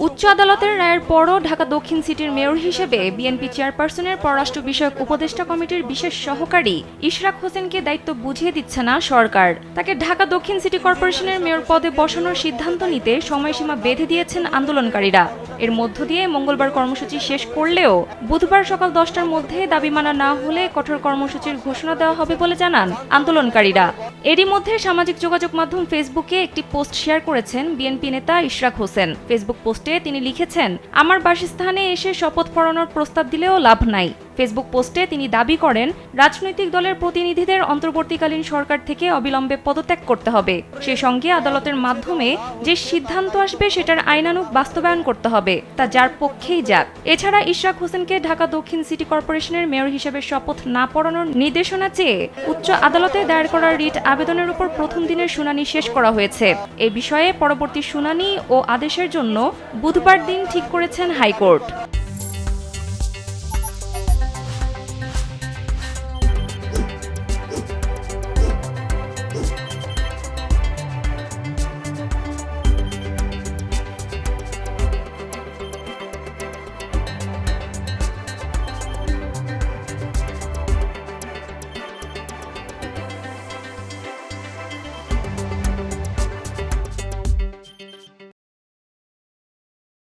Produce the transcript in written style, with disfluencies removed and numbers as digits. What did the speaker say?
উচ্চ আদালতের রায়ের পরও ঢাকা দক্ষিণ সিটির মেয়র হিসেবে বিএনপি চেয়ারপারসনের পররাষ্ট্র বিষয়ক উপদেষ্টা কমিটির বিশেষ সহকারী ইশরাক হোসেনকে দায়িত্ব বুঝিয়ে দিচ্ছে না সরকার। তাকে ঢাকা দক্ষিণ সিটি কর্পোরেশনের মেয়র পদে বসানোর সিদ্ধান্ত নিতে সময়সীমা বেঁধে দিয়েছেন আন্দোলনকারীরা। এর মধ্য দিয়ে মঙ্গলবার কর্মসূচি শেষ করলেও বুধবার সকাল 10টার মধ্যে দাবি মানা না হলে কঠোর কর্মসূচির ঘোষণা দেওয়া হবে বলে জানান আন্দোলনকারীরা। এরই মধ্যে সামাজিক যোগাযোগ মাধ্যম ফেসবুকে একটি পোস্ট শেয়ার করেছেন বিএনপি নেতা ইশরাক হোসেন। ফেসবুক পোস্টে তিনি লিখেছেন, আমার বাসস্থানে এসে শপথ পড়ানোর প্রস্তাব দিলেও লাভ নাই। ফেসবুক পোস্টে তিনি দাবি করেন, রাজনৈতিক দলের প্রতিনিধিদের অন্তর্বর্তীকালীন সরকার থেকে অবিলম্বে পদত্যাগ করতে হবে। সেই সঙ্গে আদালতের মাধ্যমে যে সিদ্ধান্ত আসবে সেটার আইনানুগ বাস্তবায়ন করতে হবে, তা যার পক্ষেই যাক। এছাড়া ইশরাক হোসেনকে ঢাকা দক্ষিণ সিটি কর্পোরেশনের মেয়র হিসেবে শপথ না পড়ানোর নির্দেশনা চেয়ে উচ্চ আদালতে দায়ের করা রিট আবেদনের উপর প্রথম দিনের শুনানি শেষ করা হয়েছে। এই বিষয়ে পরবর্তী শুনানি ও আদেশের জন্য বুধবার দিন ঠিক করেছেন হাইকোর্ট।